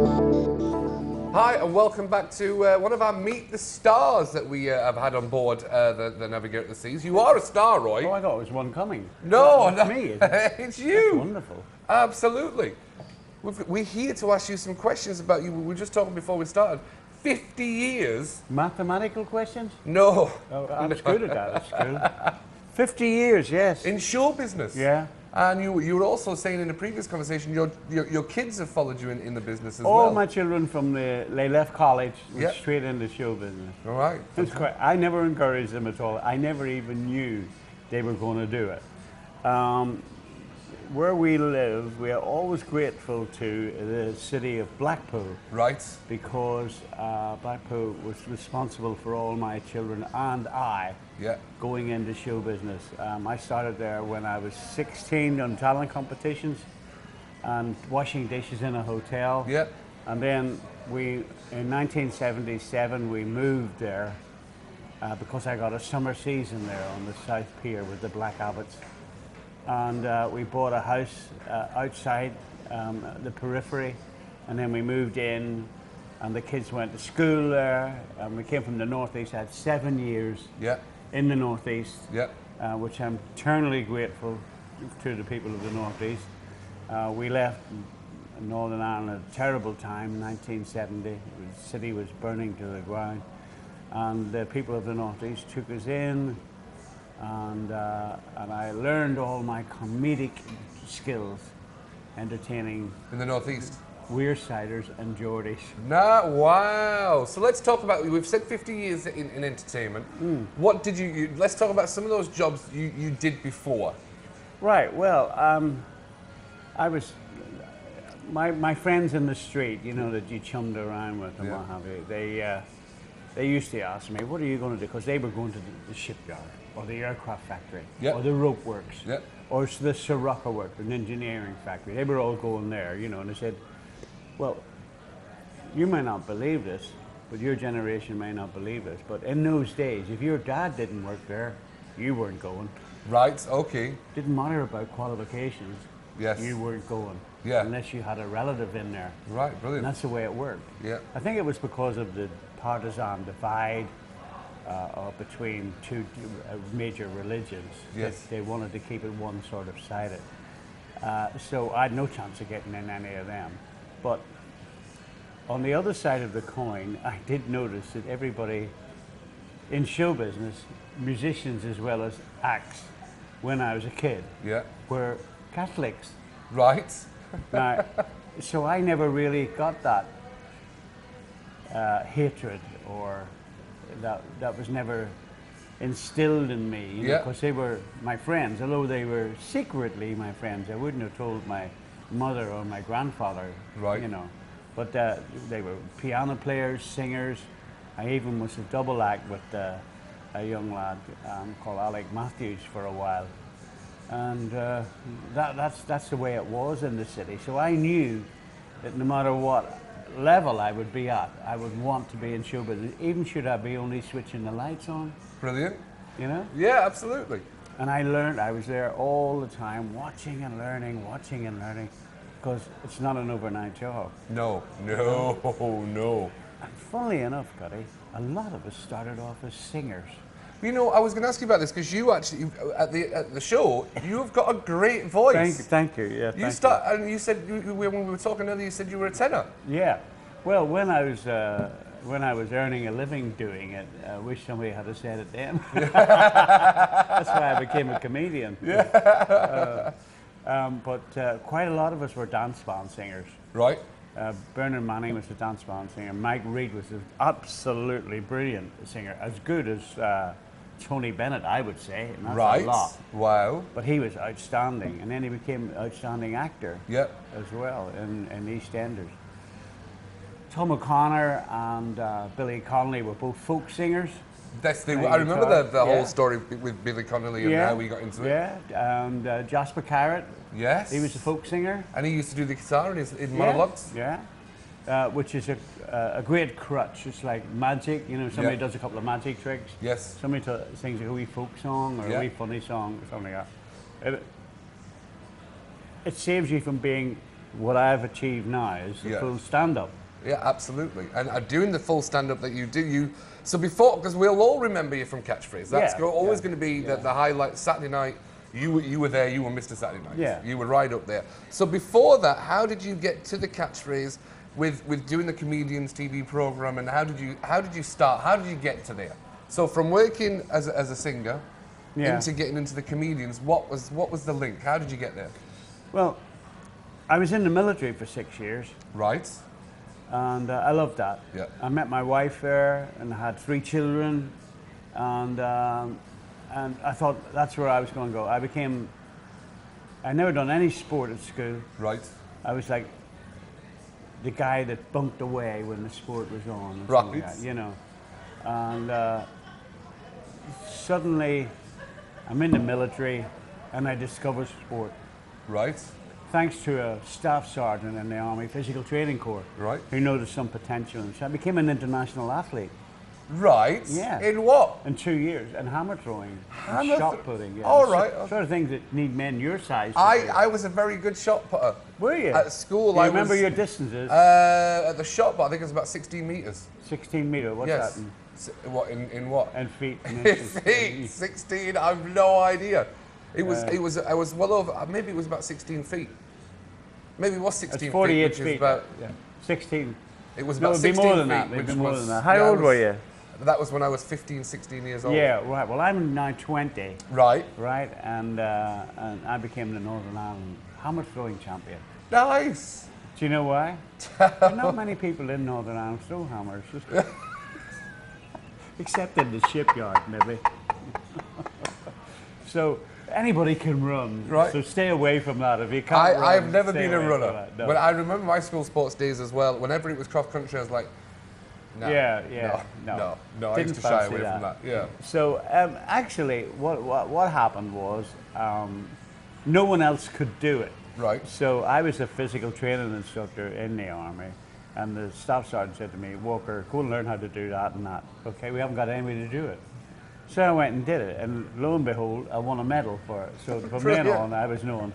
Hi, and welcome back to one of our Meet the Stars that we have had on board the Navigator of the Seas. You are a star, Roy. Oh, I thought it was one coming. No, That's no. me. Is it? It's you. That's wonderful. Absolutely. We're here to ask you some questions about you. We were just talking before we started. 50 years. Mathematical questions? No. Oh, I was good at that at school. 50 years, yes. In show business. Yeah. And you were also saying in a previous conversation, your kids have followed you in the business as well. All my children they left college, went Yep. straight into show business. All right. I never encouraged them at all. I never even knew they were going to do it. Where we live, we are always grateful to the city of Blackpool. Right. Because Blackpool was responsible for all my children and I Yeah. going into show business. I started there when I was 16 on talent competitions and washing dishes in a hotel. Yeah. And then in 1977, we moved there because I got a summer season there on the South Pier with the Black Abbots. And we bought a house outside the periphery, and then we moved in, and the kids went to school there. And we came from the Northeast. I had 7 years Yeah. in the Northeast, Yeah. which I'm eternally grateful to the people of the Northeast. We left Northern Ireland at a terrible time, 1970. The city was burning to the ground, and the people of the Northeast took us in. And I learned all my comedic skills entertaining In the Northeast. Weirsiders and Geordies. Wow. So let's talk about, we've said 50 years in entertainment. What did let's talk about some of those jobs you did before. Right, well, I was, my friends in the street, you know, that you chummed around with and Yeah. what have you, they used to ask me, what are you going to do? Because they were going to the shipyard, or the aircraft factory, Yeah. or the rope works, Yeah. or the Sirocco work, an engineering factory. They were all going there, you know, and they said, well, you may not believe this, but your generation may not believe this, but in those days, if your dad didn't work there, you weren't going. Right, okay. Didn't matter about qualifications. Yes. You weren't going. Yeah. Unless you had a relative in there. Right, And brilliant. that's the way it worked. Yeah. I think it was because of the partisan divide between two major religions. Yes. They wanted to keep it one sort of sided. So I had no chance of getting in any of them. But on the other side of the coin, I did notice that everybody in show business, musicians as well as acts, when I was a kid, Yeah. were Catholics. Right. Now, so I never really got that hatred, or that was never instilled in me, you know, Yeah. because they were my friends, although they were secretly my friends. I wouldn't have told my mother or my grandfather, Right. you know, but they were piano players, singers. I even was a double act with a young lad called Alec Matthews for a while. And that's the way it was in the city. So I knew that no matter what level I would be at, I would want to be in show business, even should I be only switching the lights on, Brilliant. you know? Yeah, absolutely. And I learned, I was there all the time, watching and learning, because it's not an overnight job. No. And funnily enough, Cuddy, a lot of us started off as singers. You know, I was going to ask you about this because you actually, at the show, you've got a great voice. Thank you. Yeah, And you said when we were talking earlier, you said you were a tenor. Yeah. Well, when I was earning a living doing it, I wish somebody had said it then. That's why I became a comedian. Yeah. But quite a lot of us were dance band singers. Right. Bernard Manning was a dance band singer. Mike Reid was an absolutely brilliant singer, as good as Tony Bennett, I would say. And that's Right. a lot. Wow. But he was outstanding, and then he became an outstanding actor Yep. as well in EastEnders. Tom O'Connor and Billy Connolly were both folk singers. That's the. Playing I remember guitar. the whole Yeah. story with Billy Connolly and how we got into it. Yeah, and Jasper Carrott, Yes. he was a folk singer. And he used to do the guitar in monologues. Yeah, which is a great crutch. It's like magic, you know, somebody does a couple of magic tricks. Yes. Somebody sings a wee folk song or Yeah. a wee funny song or something like that. It saves you from being what I've achieved now is the Yeah. full stand-up. Yeah, absolutely. And doing the full stand-up that you do, so before, because we'll all remember you from Catchphrase. That's always going to be the highlight. Saturday night, you were there. You were Mr. Saturday Night. Yeah. You were right up there. So before that, how did you get to the Catchphrase with doing the Comedians TV program, and how did you start? How did you get to there? So from working as a singer into getting into the Comedians, what was the link? How did you get there? Well, I was in the military for 6 years. Right. And I loved that. Yeah. I met my wife there and had 3 children, and I thought that's where I was going to go. I never done any sport at school. Right. I was like the guy that bunked away when the sport was on. Right. Like that, you know. And suddenly I'm in the military and I discovered sport. Right. Thanks to a staff sergeant in the Army Physical Training Corps, Right. who noticed some potential, and so I became an international athlete. Right. Yeah. In what? In 2 years, and hammer throwing, and shot putting. Yeah. All right. Sort of things that need men your size. To do. I was a very good shot putter. Were you? At school, Do you I remember was. your distances? At the shot put, I think it was about 16 meters. 16 meter. What's Yes. that? What in what? And feet. And In inches. feet. 16. I've no idea. It was. I was well over. Maybe it was about 16 feet. Maybe it was 16 It's 48 feet, which feet. is about. Yeah. 16. It was No, about it'd be 16 more than feet, that. It'd which be more was. than that. How yeah, old were you? That was when I was 15, 16 years old. Yeah, right. Well, I'm now 20. Right. Right, and I became the Northern Ireland hammer throwing champion. Nice. Do you know why? There are not many people in Northern Ireland throw hammers, except in the shipyard, maybe. So anybody can run. Right. So stay away from that if you can't. run, I've never stay been a away from runner. that. No. But I remember my school sports days as well. Whenever it was cross country, I was like, no. No. I used to shy fancy away from that. Yeah. So actually, what happened was no one else could do it. Right. So I was a physical training instructor in the Army, and the staff sergeant said to me, Walker, go and learn how to do that and that. Okay, we haven't got anybody to do it. So I went and did it, and lo and behold, I won a medal for it. So from then on, I was known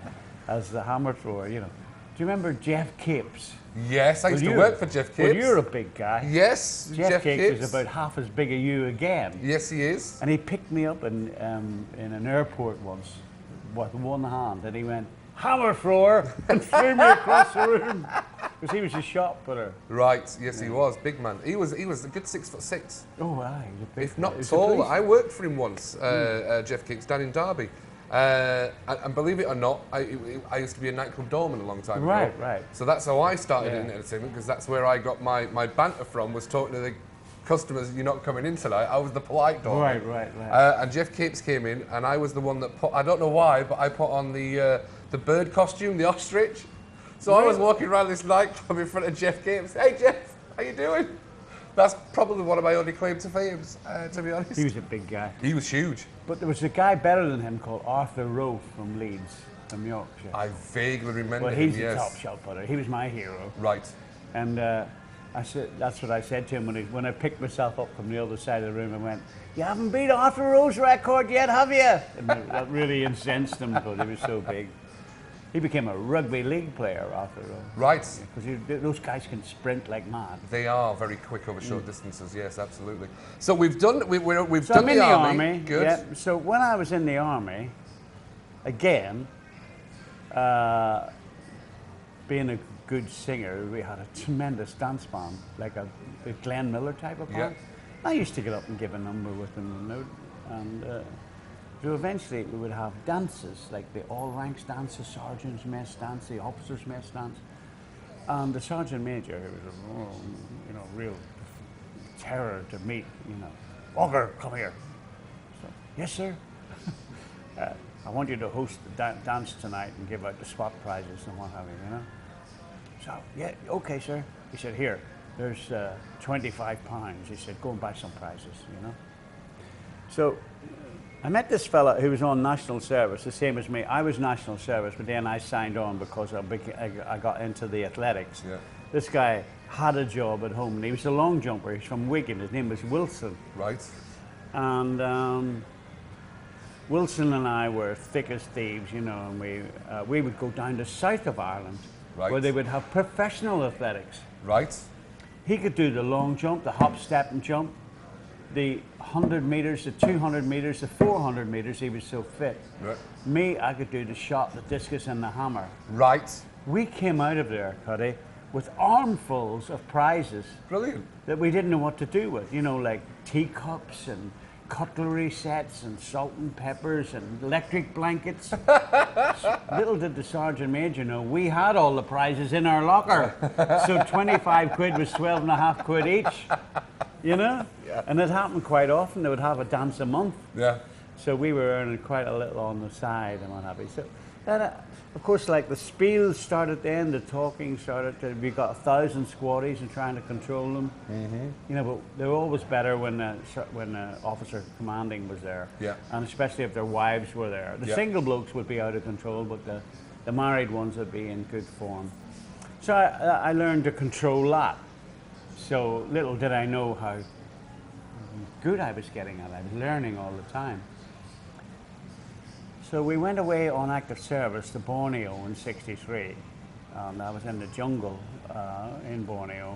as the hammer thrower, you know. Do you remember Jeff Capes? Yes, I used to work for Jeff Capes. Well, you're a big guy. Yes, Jeff Capes is about half as big as you again. Yes, he is. And he picked me up in an airport once with one hand, and he went, hammer thrower, and threw me across the room. Because he was a shot putter. Right, yes, he was. Big man. He was a good 6'6". Oh, aye. He's a big If not he's a taller. policeman. I worked for him once, Jeff Capes, down in Derby. And believe it or not, I used to be a nightclub doorman a long time ago. Right, right. So that's how I started in entertainment, because that's where I got my banter from, was talking to the customers, you're not coming in tonight. I was the polite doorman. Right. And Jeff Capes came in, and I was the one that put, I don't know why, but I put on the bird costume, the ostrich. So I was walking around this nightclub in front of Jeff Capes. Hey Jeff, how you doing? That's probably one of my only claims to fame, to be honest. He was a big guy. He was huge. But there was a guy better than him called Arthur Rowe from Leeds, from Yorkshire. I vaguely remember Well, him, he's yes. a top shot putter. He was my hero. Right. And I said, that's what I said to him when I picked myself up from the other side of the room and went, you haven't beat Arthur Rowe's record yet, have you? And that really incensed him because he was so big. He became a rugby league player, Arthur Rowe. Right. Because those guys can sprint like mad. They are very quick over short distances, yes, absolutely. So we've done, we've So done I'm in the army. Good. Yeah. So when I was in the army, again, being a good singer, we had a tremendous dance band, like a Glenn Miller type of band. Yeah. I used to get up and give a number with them, and so eventually we would have dances, like the all ranks dance, the sergeant's mess dance, the officer's mess dance, and the sergeant major, who was a real terror to meet, Walker, come here. So, yes, sir. I want you to host the dance tonight and give out the spot prizes and what have you, So, yeah, okay, sir. He said, here, there's 25 pounds. He said, go and buy some prizes, So I met this fella who was on national service, the same as me. I was national service, but then I signed on because I got into the athletics. Yeah. This guy had a job at home, and he was a long jumper. He's from Wigan. His name was Wilson. Right. And Wilson and I were thick as thieves, and we would go down to south of Ireland Right. where they would have professional athletics. Right. He could do the long jump, the hop, step, and jump, the 100 meters, the 200 meters, the 400 meters. He was so fit. Right. Me, I could do the shot, the discus, and the hammer. Right. We came out of there, Cuddy, with armfuls of prizes Brilliant. that we didn't know what to do with. You know, like teacups and cutlery sets and salt and peppers and electric blankets. Little did the sergeant major know, we had all the prizes in our locker. So 25 quid was 12 and a half quid each, you know? Yeah. And it happened quite often. They would have a dance a month. Yeah. So we were earning quite a little on the side and what have you. So that, of course, like the spiels started then, the talking started. We got 1,000 squatties and trying to control them. Mm-hmm. You know, but they were always better when the officer commanding was there. Yeah. And especially if their wives were there. The Yeah. single blokes would be out of control, but the married ones would be in good form. So I learned to control that. So little did I know how good I was getting at it. I was learning all the time. So we went away on active service to Borneo in '63. I was in the jungle in Borneo,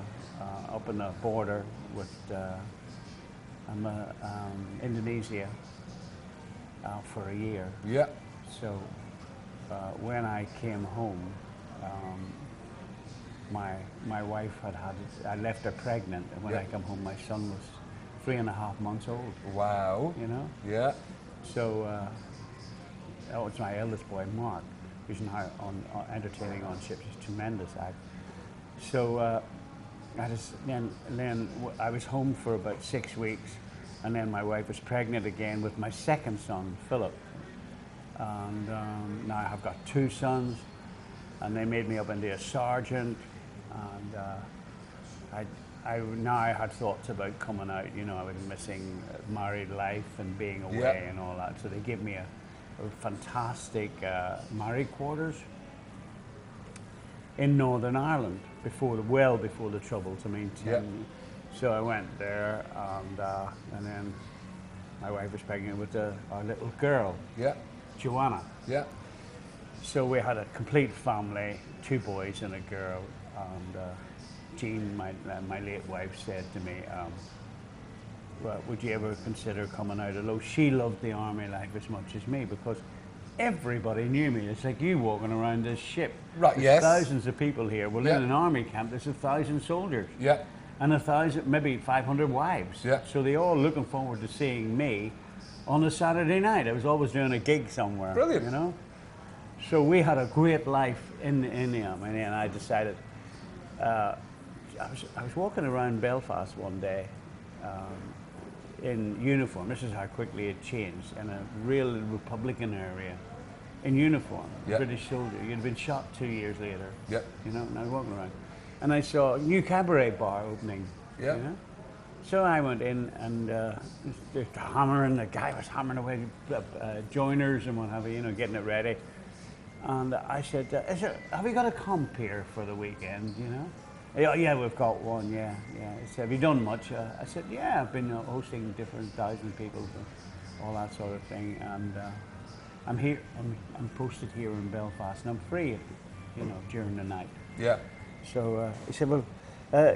up in the border with Indonesia for a year. Yeah. So when I came home, my wife I left her pregnant, and when I came home, my son was 3.5 months old. Wow. You know. Yeah. So. That was my eldest boy, Mark, who's now entertaining on ships. He's a tremendous actor. So then I was home for about 6 weeks, and then my wife was pregnant again with my second son, Philip. And now I have got 2 sons, and they made me up into a sergeant. And I had thoughts about coming out. You know, I was missing married life and being away and all that. So they gave me a fantastic married quarters in Northern Ireland well before the Troubles. I mean, so I went there, and then my wife was pregnant with our little girl, Joanna. Yeah. So we had a complete family, 2 boys and a girl. And Jean, my late wife, said to me, well, would you ever consider coming out? Although she loved the army life as much as me, because everybody knew me. It's like you walking around this ship. Right. There's thousands of people here. Well, Yeah. in an army camp, there's 1,000 soldiers. Yeah. And 1,000, maybe 500 wives. Yeah. So they all looking forward to seeing me on a Saturday night. I was always doing a gig somewhere. Brilliant. You know. So we had a great life in the army, and I decided. I was walking around Belfast one day. In uniform. This is how quickly it changed. In a real Republican area, in uniform, British soldier. You'd been shot 2 years later. Yeah. You know, and I was walking around, and I saw a new cabaret bar opening. Yeah. You know? So I went in, and the guy was hammering away joiners and what have you, getting it ready. And I said, have we got a comp here for the weekend? You know. Yeah, we've got one, yeah. He said, have you done much? I said, yeah, I've been hosting different 1,000 people, all that sort of thing. And I'm here, I'm posted here in Belfast, and I'm free, during the night. Yeah. So he said, well,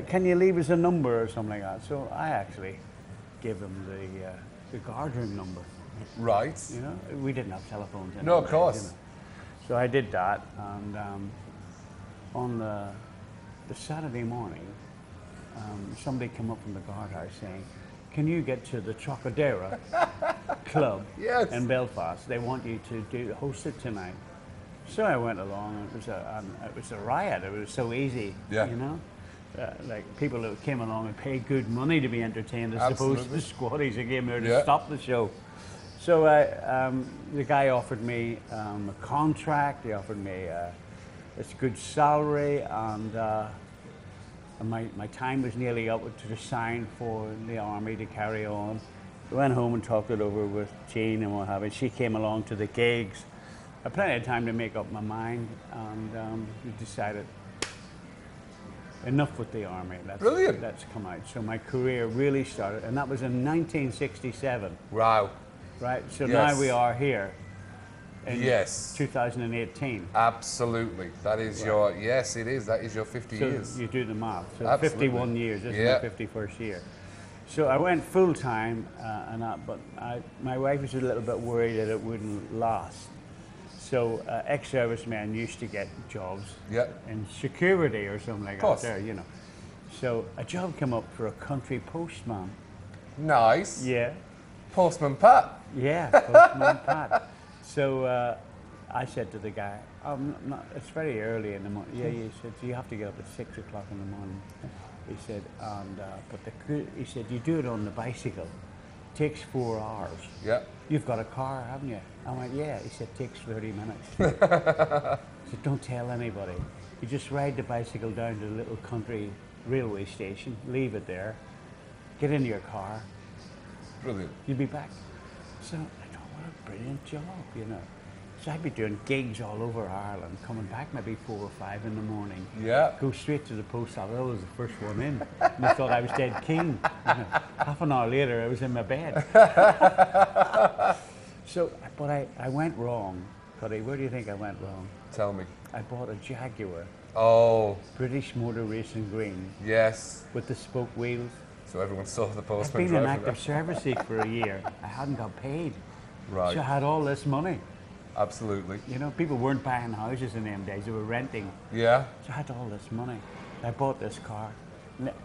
can you leave us a number or something like that? So I actually gave him the guardroom number. Right. You know, we didn't have telephones anyway. No, of course. You know. So I did that, and on the Saturday morning, somebody came up from the guardhouse saying, can you get to the Trocadero club in Belfast? They want you to host it tonight. So I went along, and it was a riot. It was so easy, you know? Like people that came along and paid good money to be entertained as opposed to the squatties that came there to stop the show. So the guy offered me a contract, he offered me it's a good salary, and my time was nearly up to sign for the army to carry on. I went home and talked it over with Jean and what have you. She came along to the gigs. I had plenty of time to make up my mind, and we decided enough with the army. Let's come out. So my career really started, and that was in 1967. Wow. Right, so now we are here. in Yes. 2018. Absolutely. That is your, yes, it is. That is your 50 So years. you do the math. So Absolutely. 51 years. This Yeah. is my 51st year. So I went full time, but my wife was a little bit worried that it wouldn't last. So ex-servicemen used to get jobs Yeah. in security or something like that course. there, you know. So a job came up for a country postman. Nice. Yeah, Postman Pat. yeah, postman Pat. So I said to the guy, it's very early in the morning. Yeah, he said, so you have to get up at 6 o'clock in the morning. He said, he said, you do it on the bicycle. Takes 4 hours. Yeah. You've got a car, haven't you? I went, yeah. He said, takes 30 minutes. He said, don't tell anybody. You just ride the bicycle down to the little country railway station, leave it there, get in your car, Brilliant. you'll be back. So I thought, what a brilliant job, you know. So I'd be doing gigs all over Ireland, coming back maybe 4 or 5 in the morning. Yeah. Go straight to the post office. I was the first one in. And they thought I was dead keen. You know, half an hour later, I was in my bed. So, but I went wrong. Cuddy, where do you think I went wrong? Tell me. I bought a Jaguar, Oh, British Motor Racing Green, yes. with the spoke wheels. So everyone saw the I'd postman been in driving active service for a year. I hadn't got paid. Right. So I had all this money. Absolutely. You know, people weren't buying houses in them days, they were renting. Yeah. So I had all this money. I bought this car.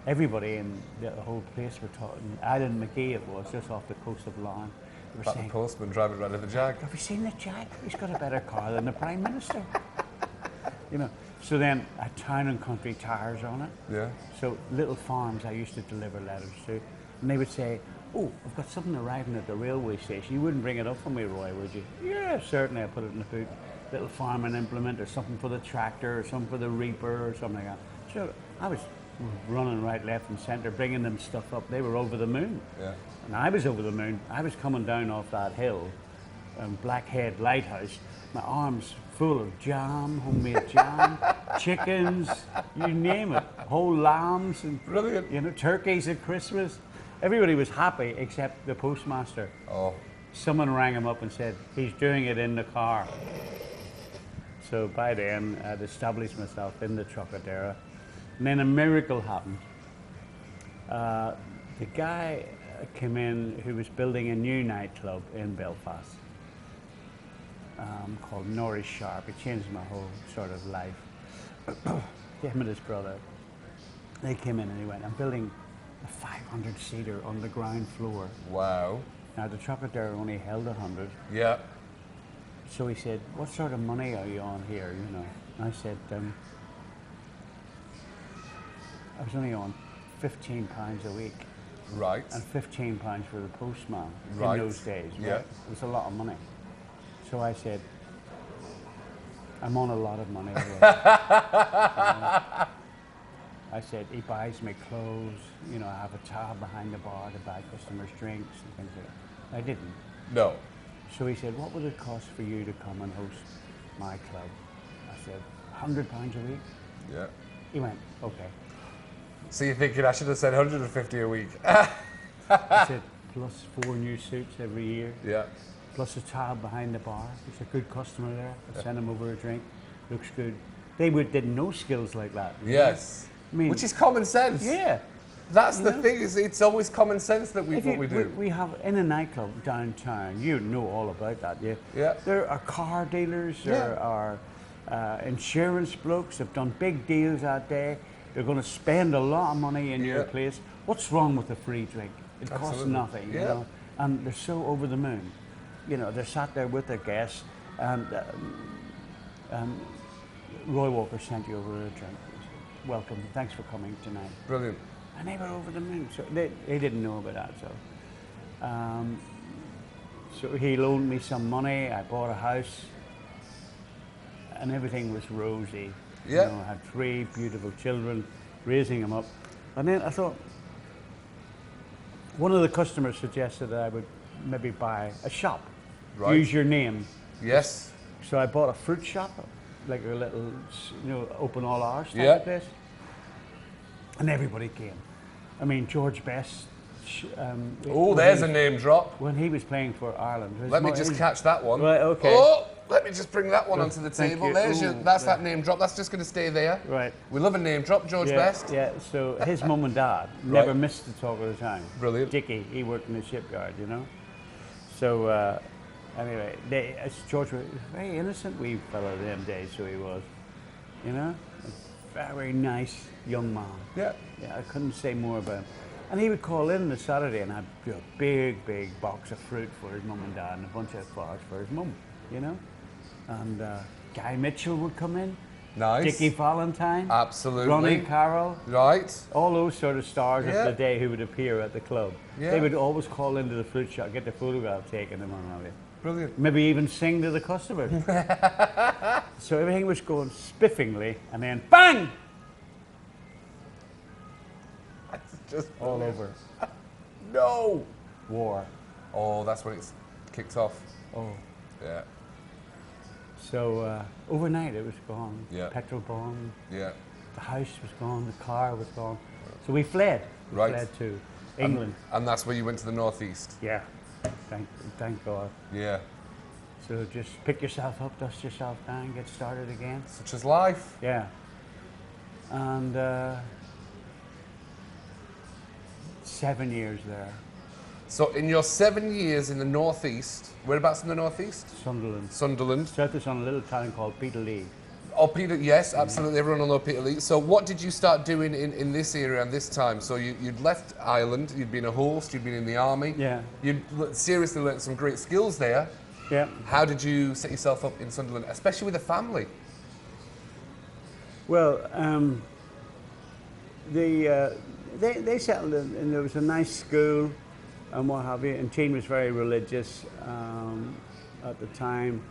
Everybody in the whole place were talking. Island McGee it was, just off the coast of Larne. They were About the saying, postman driving around in the Jag. have you seen the Jag? He's got a better car than the Prime Minister. You know. So then I had town and country tires on it. Yeah. So little farms I used to deliver letters to. And they would say, oh, I've got something arriving at the railway station. You wouldn't bring it up for me, Roy, would you? Yeah, certainly. I put it in the boot. Little farming implement or something for the tractor or something for the reaper or something like that. So I was running right, left and centre, bringing them stuff up. They were over the moon. Yeah. And I was over the moon. I was coming down off that hill, Blackhead Lighthouse, my arms full of jam, homemade jam, chickens, you name it, whole lambs and Brilliant. you know, turkeys at Christmas. Everybody was happy except the postmaster. Oh. Someone rang him up and said, he's doing it in the car. So by then, I'd established myself in the Trocadero. And then a miracle happened. The guy came in who was building a new nightclub in Belfast called Norris Sharp. It changed my whole sort of life. Him and his brother, they came in and he went, I'm building a 500-seater on the ground floor. Wow. Now the Trocadero only held 100. Yeah. So he said, what sort of money are you on here, you know? And I said, I was only on £15 a week. Right. And £15 for the postman Right. in those days. Right? Yeah. It was a lot of money. So I said, I'm on a lot of money here. I said, he buys me clothes, you know, I have a tab behind the bar to buy customers drinks and things like that. I didn't. No. So he said, what would it cost for you to come and host my club? I said, £100 a week. Yeah. He went, okay. So you're thinking I should have said 150 a week. I said, plus 4 new suits every year, Yeah. plus a tab behind the bar. There's a good customer there. I send him over a drink. Looks good. They didn't know skills like that. you know? Yes. I mean, Which is common sense. yeah. That's the know? thing, is it's always common sense that If what we do. We have in a nightclub downtown. You know all about that, yeah. Yeah. There are car dealers. Yeah. There are insurance blokes have done big deals that day. They're going to spend a lot of money in your Yeah. place. What's wrong with a free drink? It costs Absolutely. nothing, you Yeah. know. And they're so over the moon. You know, they're sat there with their guests, and Roy Walker sent you over a drink. He said, welcome, thanks for coming tonight. Brilliant. And they were over the moon. So they didn't know about that. So he loaned me some money. I bought a house, and everything was rosy. Yeah. You know, I had 3 beautiful children, raising them up. And then I thought, one of the customers suggested that I would maybe buy a shop, Right. use your name. Yes. So I bought a fruit shop, like a little, you know, open all hours type Yeah. of place. And everybody came. I mean, George Best. Oh, there's a name drop. When he was playing for Ireland. Let me just catch that one. Right, okay. Oh, let me just bring that one onto the Thank table. you. There's Ooh, that's that name drop. That's just going to stay there. Right. We love a name drop, George Yeah, Best. yeah. So his mum and dad never missed the talk of the town. Brilliant. Dickie, he worked in the shipyard, you know. So anyway, George was a very innocent wee fellow them days, so he was, you know, a very nice young man. Yeah. Yeah, I couldn't say more about him. And he would call in on the Saturday and have a big, big box of fruit for his mum and dad and a bunch of flowers for his mum, you know. And Guy Mitchell would come in. Nice. Dickie Valentine. Absolutely. Ronnie Carroll. Right. All those sort of stars Yeah. of the day who would appear at the club. Yeah. They would always call into the fruit shop, get the photograph taken and what have you. Brilliant. Maybe even sing to the customers. So everything was going spiffingly, and then bang! That's just All over. No. War. Oh, that's when it's kicked off. Oh. Yeah. So overnight it was gone. Yeah. Petrol bomb. Yeah. The house was gone. The car was gone. So we fled. We Right. fled to England. And that's where you went to the northeast. Yeah. Thank God. Yeah. So just pick yourself up, dust yourself down, get started again. Such as life. Yeah. And 7 years there. So in your 7 years in the northeast, whereabouts in the northeast? Sunderland. Sunderland. South is on a little town called Peterlee. Oh, Peter, yes, absolutely. Everyone will know Peter Lee. So what did you start doing in this area and this time? So you'd left Ireland, you'd been a host, you'd been in the army. Yeah. You'd seriously learnt some great skills there. Yeah. How did you set yourself up in Sunderland, especially with a family? Well, they settled in, and there was a nice school and what have you. And Jean was very religious at the time,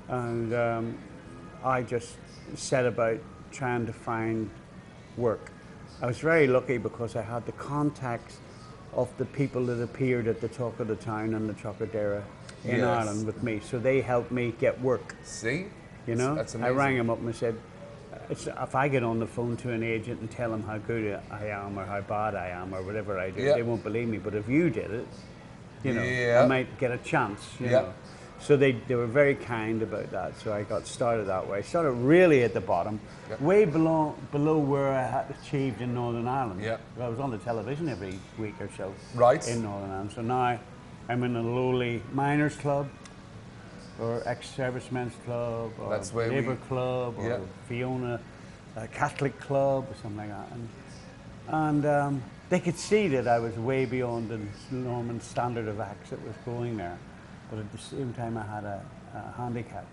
and I just set about trying to find work. I was very lucky because I had the contacts of the people that appeared at the Talk of the Town and the Trocadero in Yes. Ireland with me, so they helped me get work. See? You know, That's I amazing. rang him up and I said, if I get on the phone to an agent and tell him how good I am or how bad I am or whatever I do, Yeah. they won't believe me. But if you did it, you know, Yeah. I might get a chance. You Yeah. know. So they were very kind about that. So I got started that way. Started really at the bottom, Yeah. way below where I had achieved in Northern Ireland. Yeah. I was on the television every week or so Right. in Northern Ireland. So now I'm in a lowly miners club, or ex-servicemen's club, or That's where Labour we- club, or Yeah. Fiona Catholic club, or something like that. And they could see that I was way beyond the Norman standard of acts that was going there. But at the same time, I had a handicap.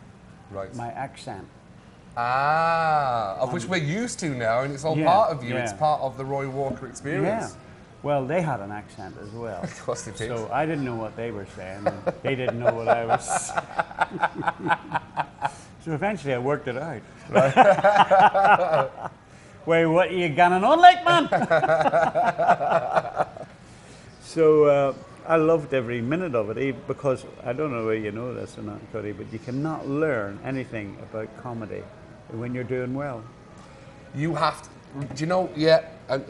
Right. My accent. Of which we're used to now, and it's all Yeah, part of you. yeah. It's part of the Roy Walker Yeah. experience. Well, they had an accent as well. Of course they did. So I didn't know what they were saying, and they didn't know what I was saying. So eventually I worked it out. Right. Wait, what are you gunning on like, man? So I loved every minute of it, because I don't know whether you know this or not, Cuddy, but you cannot learn anything about comedy when you're doing well. You have to, do you know, yeah, and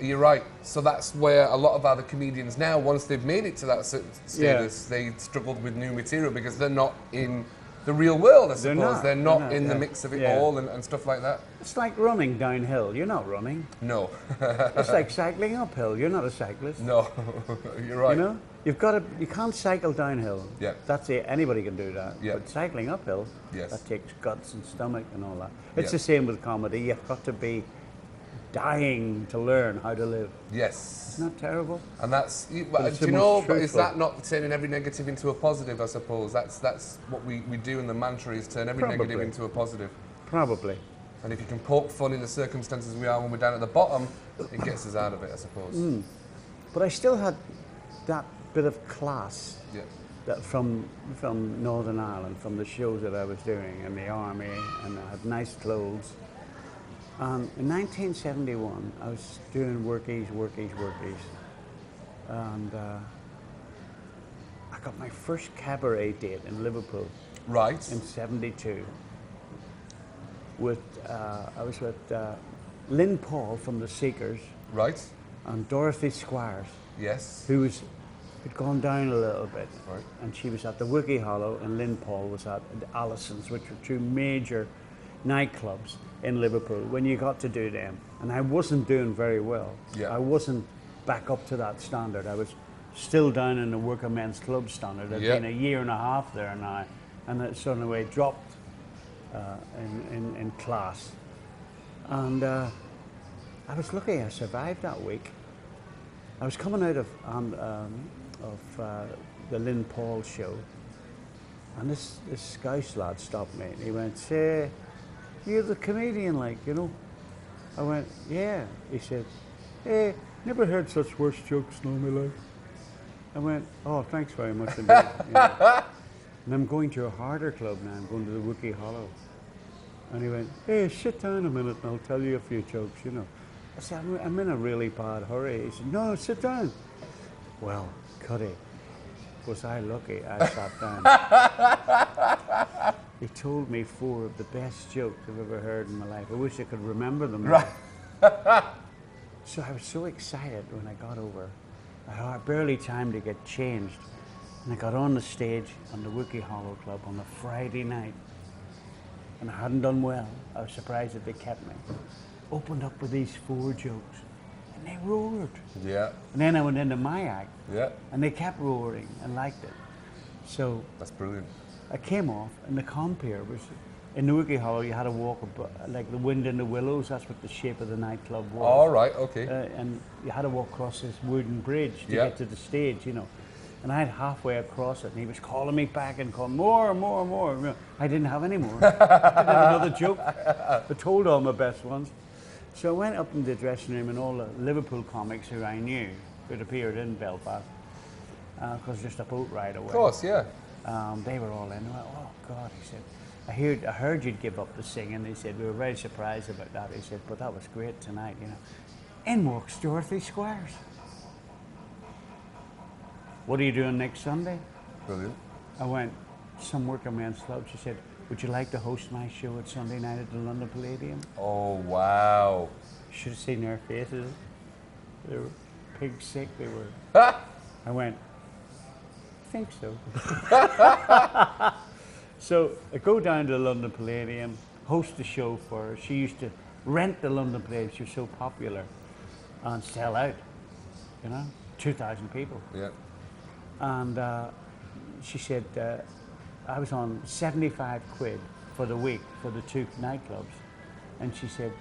you're right. So that's where a lot of other comedians now, once they've made it to that status, they struggled with new material because they're not in the real world, I suppose. They're not in the mix of it all and stuff like that. It's like running downhill. You're not running. No. It's like cycling uphill. You're not a cyclist. No, you're right. You know, you can't cycle downhill. Yeah. That's it. Anybody can do that. Yeah. But cycling uphill, Yes. that takes guts and stomach and all that. It's Yeah. the same with comedy. You've got to be dying to learn how to live. Yes. Isn't that terrible? And that's, it's do the you know, most but is truthful. that not turning every negative into a positive, I suppose? That's what we do, and the mantra is turn every negative Probably. into a positive. Probably. And if you can poke fun in the circumstances we are when we're down at the bottom, it gets us out of it, I suppose. But I still had that bit of class Yeah. that from Northern Ireland, from the shows that I was doing in the army, and I had nice clothes. And in 1971, I was doing workies, and I got my first cabaret date in Liverpool Right. in '72. I was with Lynn Paul from The Seekers Right. and Dorothy Squires, Yes. who was had gone down a little bit. Right. And she was at the Wookie Hollow, and Lynn Paul was at the Allison's, which were two major nightclubs in Liverpool when you got to do them. And I wasn't doing very well. Yeah. I wasn't back up to that standard. I was still down in the working men's club standard. I'd been a year and a half there now, and it suddenly dropped in class. And I was lucky I survived that week. I was coming out of the Lynn Paul show, and this Scouse lad stopped me, and he went, "Say, you're the comedian, like, you know?" I went, "Yeah." He said, "Hey, never heard such worse jokes in all my life." I went, "Oh, thanks very much indeed." You know. And I'm going to a harder club now. I'm going to the Wookie Hollow. And he went, "Hey, sit down a minute and I'll tell you a few jokes, you know." I said, "I'm in a really bad hurry." He said, "No, sit down." Well, Cuddy, was I lucky I sat down. He told me 4 of the best jokes I've ever heard in my life. I wish I could remember them. Right. So I was so excited when I got over. I had barely time to get changed. And I got on the stage on the Wookie Hollow Club on a Friday night. And I hadn't done well. I was surprised that they kept me. Opened up with these 4 jokes. And they roared. Yeah. And then I went into my act. Yeah. And they kept roaring and liked it. So That's brilliant. I came off, and the compere was in the Wookie Hollow. You had to walk like the wind in the willows. That's what the shape of the nightclub was. All right. Okay. And you had to walk across this wooden bridge to get to the stage, you know. And I had halfway across it, and he was calling me back and calling, "More, more, more." You know, I didn't have any more. I didn't have another joke. I told all my best ones. So I went up in the dressing room, and all the Liverpool comics who I knew, who'd appeared in Belfast, because just a boat ride away. Of course, yeah. They were all in. I went, "Oh God," he said. I heard you'd give up the singing." He said, "We were very surprised about that." He said, "But that was great tonight, you know." In walks Dorothy Squires. "What are you doing next Sunday?" Brilliant. I went, "Some working men's club." She said, "Would you like to host my show at Sunday night at the London Palladium?" Oh, wow. You should have seen their faces. They were pig sick. They were. I went, "I think so." So I go down to the London Palladium, host the show for her. She used to rent the London Palladium. She was so popular, and sell out. You know, 2,000 people. Yeah. And she said, I was on 75 quid for the week for the 2 nightclubs. And she said,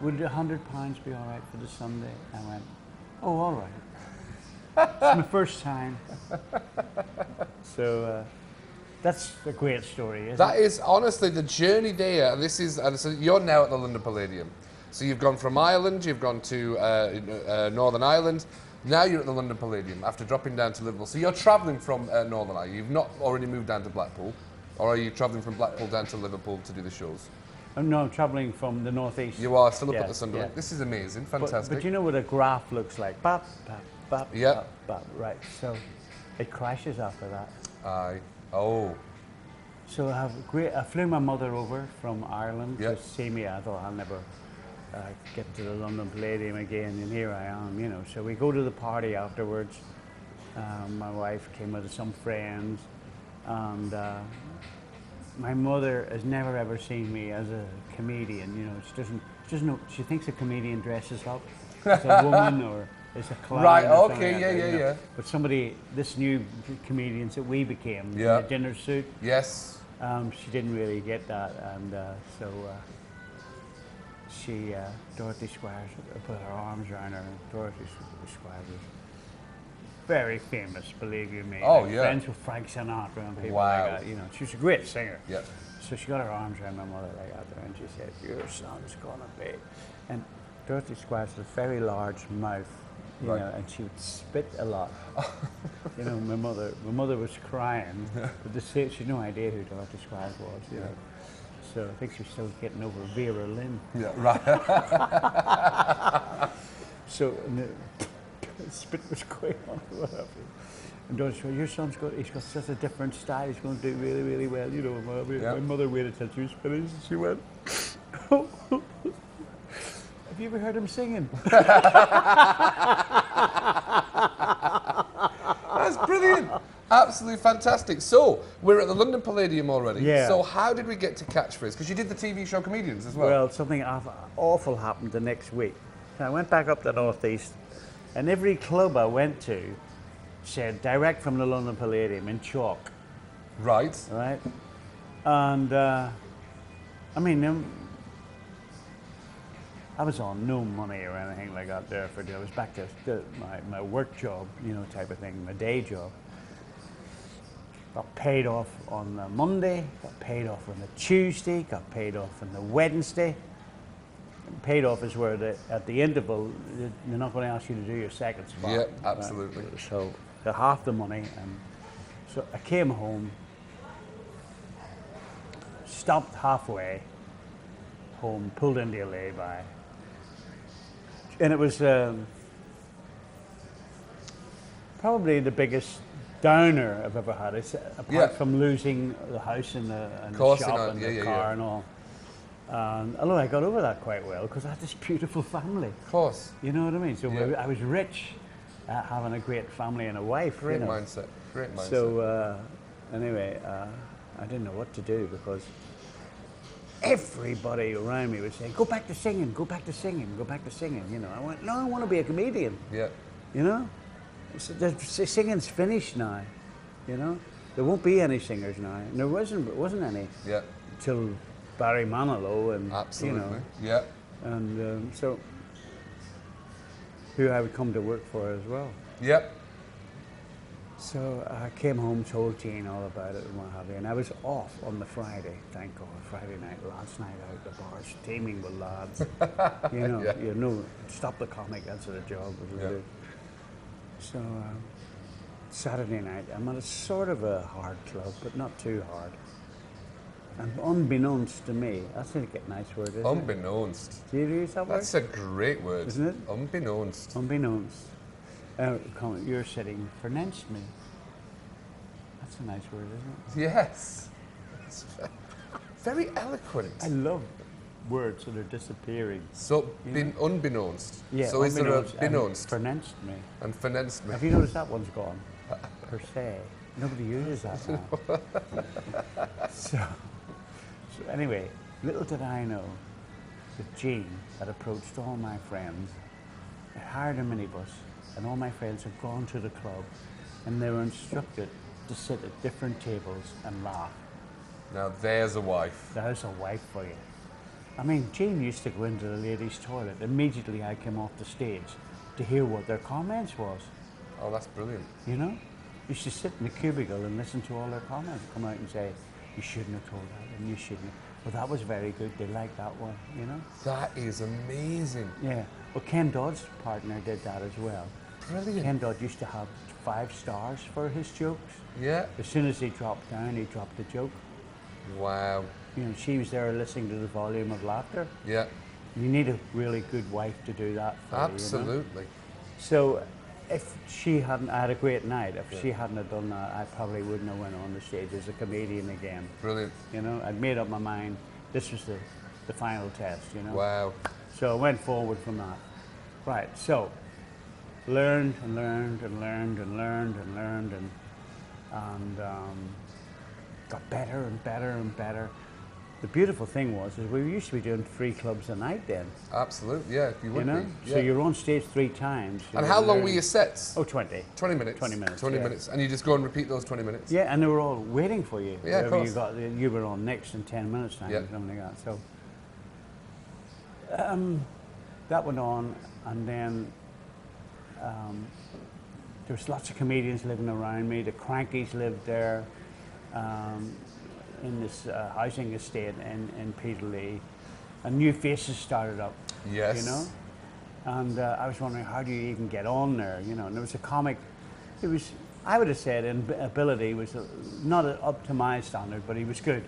"Would £100 be all right for the Sunday?" I went, "Oh, all right." It's my first time. So that's a great story, isn't it? That is honestly the journey there. This is, so you're now at the London Palladium. So you've gone from Ireland, you've gone to Northern Ireland. Now you're at the London Palladium after dropping down to Liverpool. So you're travelling from Northern Ireland. You've not already moved down to Blackpool, or are you travelling from Blackpool down to Liverpool to do the shows? No, I'm travelling from the northeast. You are still up Yeah, at the Sunderland. yeah. This is amazing, fantastic. But you know what a graph looks like? Bap, bap, bap, Yeah. bap, bap. Right, so it crashes after that. Aye. Oh. So I flew my mother over from Ireland Yeah. to see me. I thought I'll never get to the London Palladium again, and here I am, you know. So we go to the party afterwards. My wife came with some friends, and my mother has never ever seen me as a comedian. You know, she doesn't know. She thinks a comedian dresses up as a woman or as a clown. Right. or something Okay. like Yeah. that, Yeah. you know. Yeah. But this new comedians that we became, Yeah. in a dinner suit. Yes. She didn't really get that, and so Dorothy Squires put her arms around her, and Dorothy Squires was very famous, believe you me. Oh, like yeah. Friends with Frank Sinatra and people Wow. like that. You know, she was a great singer. Yeah. So she got her arms around my mother like that, and she said, "Your son's gonna be." And Dorothy Squires had a very large mouth, you Right. know, and she would spit a lot. You know, my mother was crying, but she had no idea who Dorothy Squires was. You know. So I think she was still getting over Vera Lynn. Yeah. Right. So and the spit was going on. What happened? And Dorothy said, "Your son's he's got such a different style. He's going to do really, really well." You know, my mother waited till she was finished, and she went, "Have you ever heard him singing?" Absolutely fantastic. So, we're at the London Palladium already. Yeah. So, how did we get to Catchphrase? Because you did the TV show Comedians as well. Well, something awful happened the next week. I went back up the Northeast, and every club I went to said direct from the London Palladium in chalk. Right. Right? And I mean, I was on no money or anything like that there for I was back to my work job, you know, type of thing, my day job. Got paid off on the Monday, got paid off on the Tuesday, got paid off on the Wednesday. Paid off is where at the interval, they're not going to ask you to do your second spot. Yeah, absolutely. Right? So half the money, and so I came home, stopped halfway home, pulled into a lay-by, and it was probably the biggest downer I've ever had. It's apart from losing the house and the shop and the car and all. Although I got over that quite well because I had this beautiful family. Of course. You know what I mean? So I was rich at having a great family and a wife. Great mindset. Great mindset. So anyway, I didn't know what to do because everybody around me would say, "Go back to singing, go back to singing, go back to singing." You know, I went, "No, I want to be a comedian." Yeah. You know, the singing's finished now. You know, there won't be any singers now. And there wasn't any. Yeah. Till Barry Manilow and absolutely. You know, yeah. And so who I would come to work for as well. Yep. So I came home, told Jane all about it and what have you, and I was off on the Friday, thank God, Friday night, last night out the bars, teeming with lads. You know, you know, stop the comic, that's the job. So Saturday night, I'm at a sort of a hard club, but not too hard. And unbeknownst to me, that's a nice word, isn't unbeknownst. it? Do you use that word? That's a great word. Isn't it? Unbeknownst. Unbeknownst. You're sitting fornenst me. That's a nice word, isn't it? Yes. It's very eloquent. I love words that are disappearing. So, unbeknownst. Yeah, so is there a beknownst? Fornenst me. And fornenst me. Have you noticed that one's gone? Per se. Nobody uses that now. So anyway, little did I know that Jean had approached all my friends, hired a minibus, and all my friends had gone to the club, and they were instructed to sit at different tables and laugh. Now there's a wife. There's a wife for you. I mean, Jean used to go into the ladies' toilet immediately I came off the stage to hear what their comments was. Oh, that's brilliant. You know? Used to sit in the cubicle and listen to all their comments, come out and say, "You shouldn't have told that, and you shouldn't." Well, that was very good. They liked that one, you know? That is amazing. Yeah. Well, Ken Dodd's partner did that as well. Brilliant. Ken Dodd used to have 5 stars for his jokes. Yeah. As soon as he dropped down, he dropped the joke. Wow. You know, she was there listening to the volume of laughter. Yeah. You need a really good wife to do that for absolutely. you, know? So if she hadn't had a great night, if she hadn't have done that, I probably wouldn't have went on the stage as a comedian again. Brilliant. You know, I'd made up my mind. This was the final test, you know. Wow. So I went forward from that. Right, so learned and learned and learned and learned and learned and got better and better and better. The beautiful thing was is we used to be doing 3 clubs a night then. Absolutely, yeah, you would know? be. Yeah. So you're on stage 3 times. And how long were your sets? Oh, 20. 20 minutes? 20 minutes, 20 yeah. minutes. And you just go and repeat those 20 minutes? Yeah, and they were all waiting for you. Yeah, of course. You were on next in 10 minutes time or something like that. So that went on, and then there was lots of comedians living around me. The Crankies lived there in this housing estate in Peterlee, and new faces started up. Yes. You know, and I was wondering, how do you even get on there? You know, and there was a comic. It was, I would have said, in ability was not up to my standard, but he was good.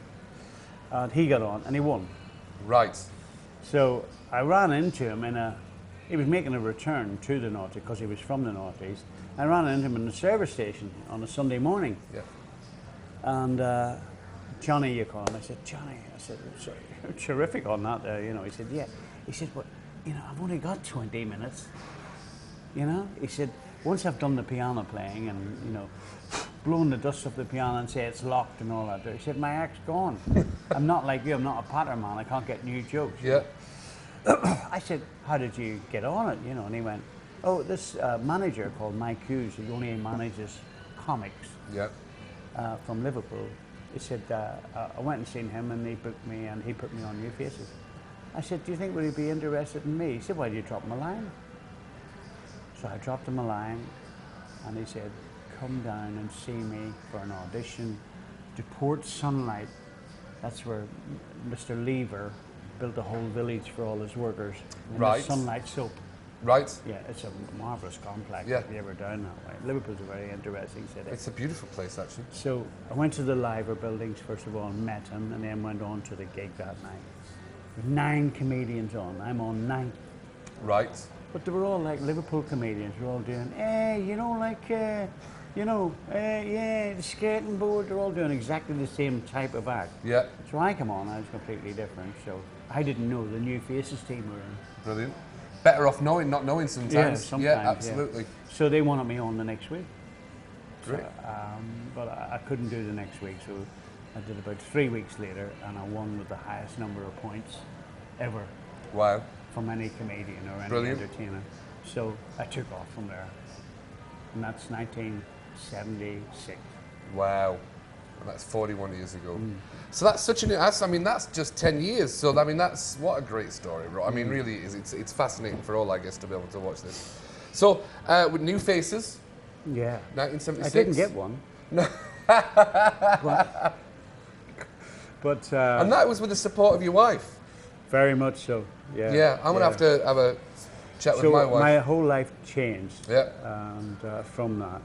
And he got on, and he won. Right. So I ran into him he was making a return to the North because he was from the Northeast. I ran into him in the service station on a Sunday morning. Yeah. And Johnny, you call him. I said, Johnny, I said, you're terrific on that there, you know. He said, yeah. He said, but, you know, I've only got 20 minutes, you know. He said, once I've done the piano playing and, you know, blowing the dust off the piano and say it's locked and all that. He said, my act's gone. I'm not like you, I'm not a patter man, I can't get new jokes. Yeah. I said, how did you get on it? You know, and he went, oh, this manager called Mike Hughes, who only manages comics from Liverpool. He said, I went and seen him and he booked me and he put me on New Faces. I said, do you think would he be interested in me? He said, why did you drop him a line? So I dropped him a line and he said, come down and see me for an audition to Port Sunlight. That's where Mr. Lever built a whole village for all his workers. Right. Sunlight Soap. Right. Yeah, it's a marvellous complex Yeah. if you're ever down that way. Liverpool's a very interesting city. It's a beautiful place, actually. So I went to the Liver buildings first of all and met him and then went on to the gig that night. 9 comedians on, I'm on 9th. Right. But they were all like Liverpool comedians, they were all doing, you know, like, yeah, the skating board, they're all doing exactly the same type of act. Yeah. So I come on, I was completely different, so I didn't know the New Faces team were in. Brilliant. Better off knowing, not knowing sometimes. Yeah, sometimes, yeah, absolutely. Yeah. So they wanted me on the next week. Great. So, but I couldn't do the next week, so I did about 3 weeks later, and I won with the highest number of points ever Wow. from any comedian or any Brilliant. entertainer. So I took off from there, and that's 1976. Wow. And that's 41 years ago. So that's such an, that's just 10 years. So, I mean, that's, what a great story, right? I mean, really it is. It's fascinating for all, I guess, to be able to watch this. So, with New Faces, Yeah. 1976. I didn't get one. No. But And that was with the support of your wife. very much so. Yeah. Yeah, I'm going to have to have a chat So with my wife. my whole life changed. Yeah. And from that,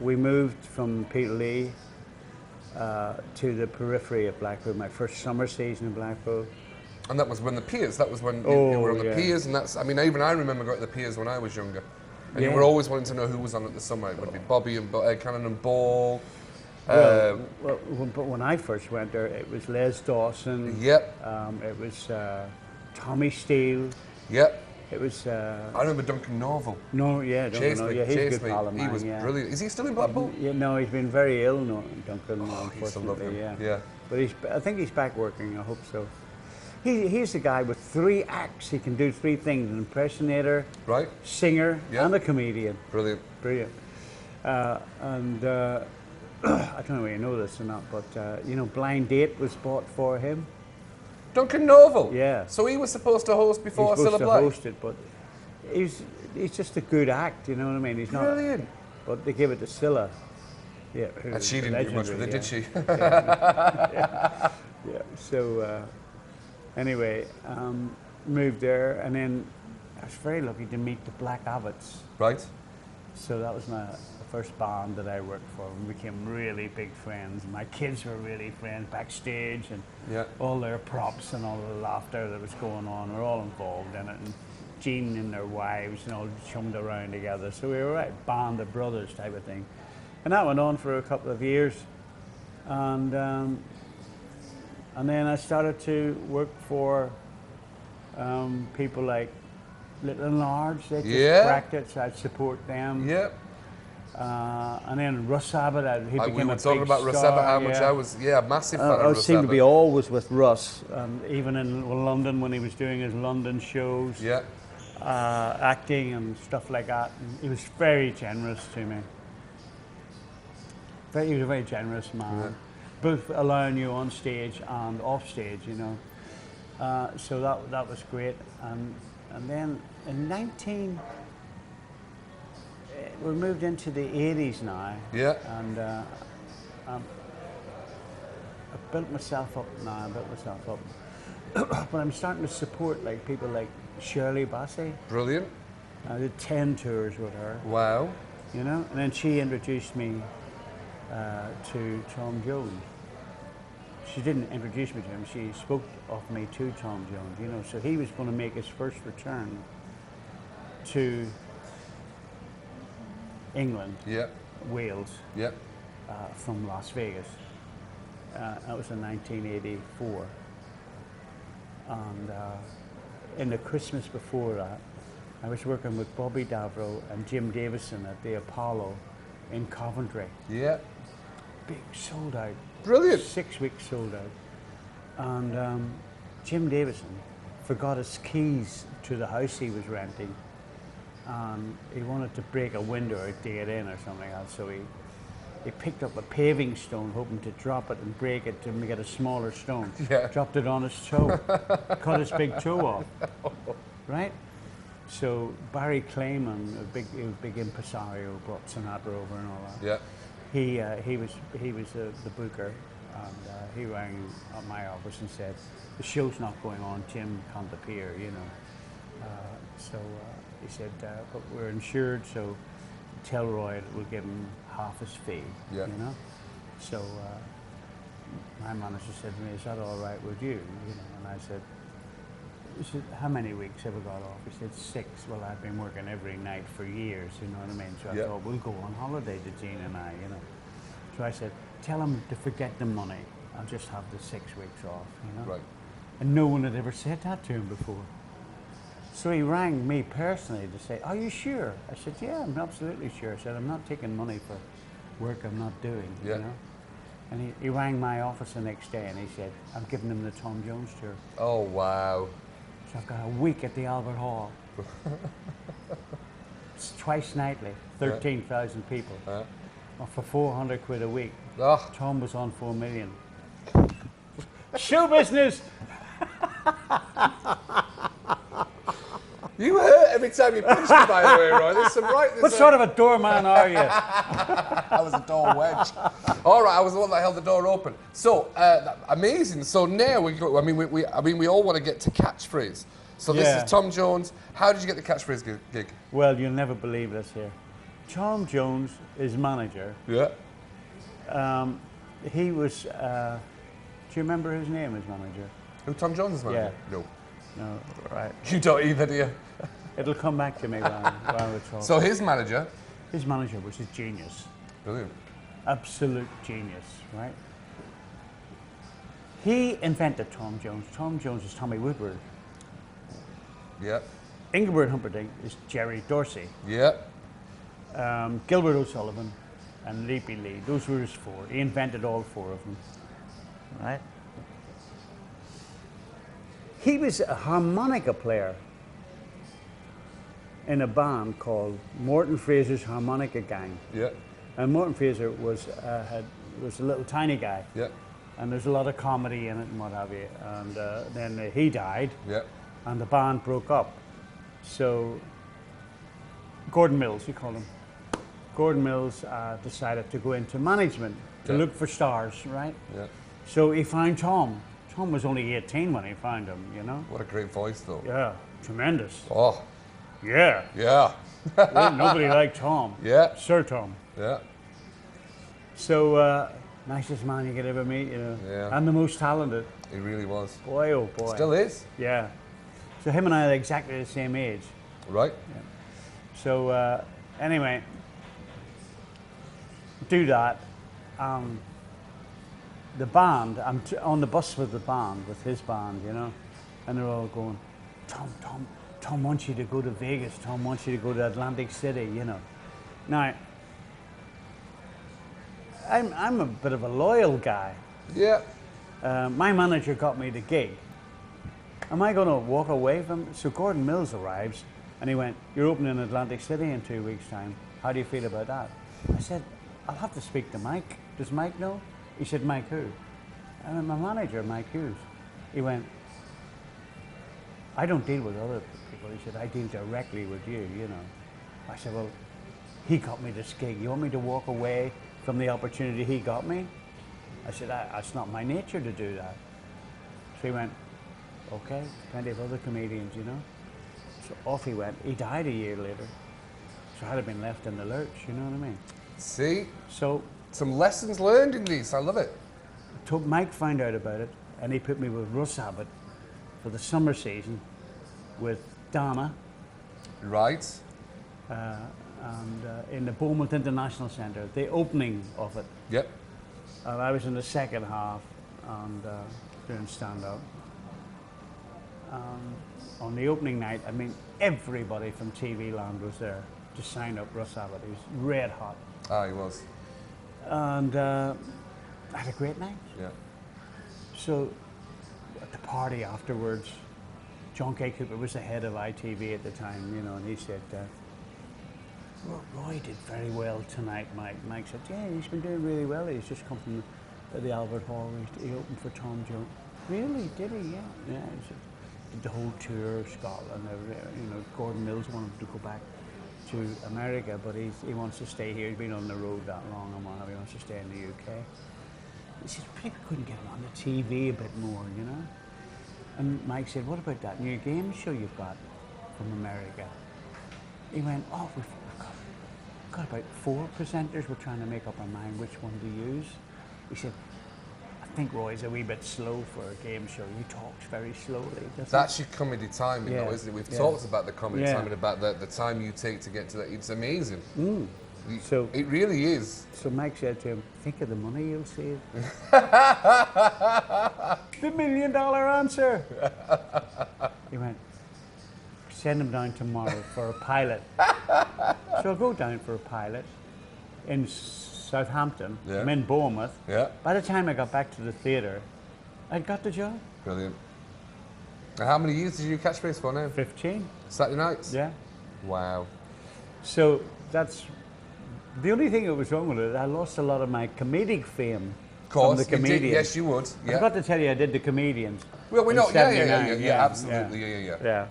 we moved from Peterlee to the periphery of Blackpool. My first summer season in Blackpool. And that was when the Piers, that was when you Oh, were on the yeah. Piers, and that's, I mean, even I remember going to the Piers when I was younger. And you Yeah. were always wanting to know who was on at the summer. It would be Bobby and Cannon and Ball. But when I first went there, it was Les Dawson. Yep, It was Tommy Steele. yep. It was I remember Duncan Norval. Chase Me, yeah, he's a Chase good me. pal of mine. He was yeah. brilliant. Is he still in Blackpool? Yeah, no, he's been very ill, Duncan. I used to love Unfortunately, him. yeah. Yeah. But I think he's back working. I hope so. He's the guy with 3 acts. He can do 3 things: an impersonator, Right? singer, Yeah. and a comedian. Brilliant. Brilliant. I don't know whether you know this or not, but Blind Date was bought for him. Duncan Norval? Yeah. So he was supposed to host before He's Cilla supposed to Black? host it, but he's just a good act. You know what I mean? He's not. Brilliant. But they give it to Cilla. Yeah. And she didn't do much with it, did she? Yeah. So anyway, moved there, and then I was very lucky to meet the Black Abbots. Right? So that was the first band that I worked for. We became really big friends. My kids were really friends backstage, and Yeah. all their props and all the laughter that was going on were all involved in it. And Gene and their wives and all chummed around together. So we were a band of brothers type of thing. And that went on for a couple of years. And then I started to work for people like Little and Large. They just Yeah. cracked it, so I'd support them. Yep. And then Russ Abbott, he became We were a talking big about Russ star, Abbott, how much yeah. I was, a massive fan of I Russ seemed Abbott. to be always with Russ, even in London when he was doing his London shows, Yeah. acting and stuff like that. And he was very generous to me. He was a very generous man, Yeah. both allowing you on stage and off stage, So that was great. And then in we moved into the 80s now. Yeah. And I built myself up now, but I'm starting to support like people like Shirley Bassey. Brilliant. I did 10 tours with her, Wow. and then she introduced me to Tom Jones. She didn't introduce me to him, she spoke of me to Tom Jones, so he was going to make his first return to England, Yeah. Wales, Yeah. from Las Vegas. That was in 1984. And in the Christmas before that, I was working with Bobby Davro and Jim Davison at the Apollo in Coventry. Yeah. Big, sold out. Brilliant. 6 weeks sold out. And Jim Davison forgot his keys to the house he was renting. And he wanted to break a window or to get in or something else. So he picked up a paving stone, hoping to drop it and break it to make it a smaller stone. Yeah. Dropped it on his toe, cut his big toe off. Right? So Barry Clayman, a big impresario, brought Sinatra over and all that. Yeah. He was the booker, and he rang at my office and said, "The show's not going on. Jim can't appear, you know." So he said, "But we're insured, so tell Roy that we'll give him half his fee." Yeah. You know. So my manager said to me, "Is that all right with you?" You know, and I said, he said, "How many weeks have we got off?" He said, 6. Well, I've been working every night for years, you know what I mean? So I thought, we'll go on holiday to Jean and I, you know. So I said, tell him to forget the money. I'll just have the 6 weeks off, you know? Right. And no one had ever said that to him before. So he rang me personally to say, "Are you sure?" I said, "Yeah, I'm absolutely sure." I said, "I'm not taking money for work I'm not doing, you know?" And he rang my office the next day and he said, "I'm giving him the Tom Jones tour." Oh, wow. So I've got a week at the Albert Hall. It's twice nightly, 13,000 people. Well, for 400 quid a week. Oh. Tom was on 4 million. Show business! You hurt every time you punched me, by the way, Roy. There's some What sort of a doorman are you? I was a door wedge. All right, I was the one that held the door open. So amazing. So now we go. I mean, we all want to get to catchphrase. So this is Tom Jones. How did you get the catchphrase gig? Well, you'll never believe this here. Tom Jones, his manager. Yeah. He was. Do you remember his name, his manager? Who, Tom Jones' manager? Yeah. No. No, right. You don't either, do you? It'll come back to me while we're talking. So his manager? His manager was a genius. Brilliant. Absolute genius, right? He invented Tom Jones. Tom Jones is Tommy Woodward. Yeah. Engelbert Humperdinck is Jerry Dorsey. Yeah. Gilbert O'Sullivan and Leapy Lee. Those were his 4. He invented all 4 of them, right? He was a harmonica player in a band called Morton Fraser's Harmonica Gang. Yeah. And Morton Fraser was a little tiny guy. Yeah. And there's a lot of comedy in it and what have you. And then he died. Yeah. And the band broke up. So Gordon Mills, you call him. Gordon Mills decided to go into management to look for stars, right? Yeah. So he found Tom. Tom was only 18 when he found him, you know? What a great voice, though. Yeah, tremendous. Oh. Yeah. Yeah. Nobody liked Tom. Yeah. Sir Tom. Yeah. So, nicest man you could ever meet, you know? Yeah. And the most talented. He really was. Boy, oh boy. Still is. Yeah. So him and I are exactly the same age. Right. Yeah. So, anyway, do that. The band, I'm on the bus with the band, with his band, you know, and they're all going, Tom wants you to go to Vegas. Tom wants you to go to Atlantic City, you know. Now, I'm a bit of a loyal guy. Yeah. My manager got me the gig. Am I going to walk away from it? So Gordon Mills arrives, and he went, "You're opening Atlantic City in 2 weeks' time. How do you feel about that?" I said, "I'll have to speak to Mike. Does Mike know?" He said, "Mike who?" I went, "My manager, Mike Hughes." He went, "I don't deal with other people." He said, "I deal directly with you, you know." I said, "Well, he got me this gig. You want me to walk away from the opportunity he got me?" I said, "That's not my nature to do that." So he went, "Okay, plenty of other comedians, you know." So off he went. He died a year later. So I'd have been left in the lurch, you know what I mean? See? So some lessons learned in these. I love it. Mike found out about it, and he put me with Russ Abbott for the summer season with Dana. Right. And in the Bournemouth International Centre, the opening of it. Yep. And I was in the second half and doing stand-up. On the opening night, I mean, everybody from TV Land was there to sign up Russ Abbott. He was red hot. Ah, he was. And I had a great night. Yeah. So at the party afterwards, John K. Cooper was the head of ITV at the time, you know, and he said, Roy did very well tonight, Mike. Mike said, yeah, he's been doing really well. He's just come from the Albert Hall. He opened for Tom Jones. Really? Did he? Yeah. Yeah. He said, did the whole tour of Scotland. You know, Gordon Mills wanted to go back to America, but he wants to stay here. He's been on the road that long and he wants to stay in the UK. He said, maybe we couldn't get him on the TV a bit more, you know? And Mike said, what about that new game show you've got from America? He went, oh, we've got about 4 presenters. We're trying to make up our mind which one to use. He said, I think Roy's a wee bit slow for a game show. He talks very slowly. That's your comedy timing, though, isn't it? We've talked about the comedy timing, about the time you take to get to that. It's amazing. So it really is. So Mike said to him, think of the money you'll save. The $1 million answer. He went, send him down tomorrow for a pilot. So I'll go down for a pilot in Southampton. I'm in Bournemouth. Yeah. By the time I got back to the theatre, I'd got the job. Brilliant. And how many years did you Catchphrase for now? 15. Saturday nights? Yeah. Wow. So that's the only thing that was wrong with it. I lost a lot of my comedic fame. Of course, from the comedians. Yes, you would. Yeah. I forgot to tell you, I did the comedians. Well, we know. Yeah, absolutely. Yeah.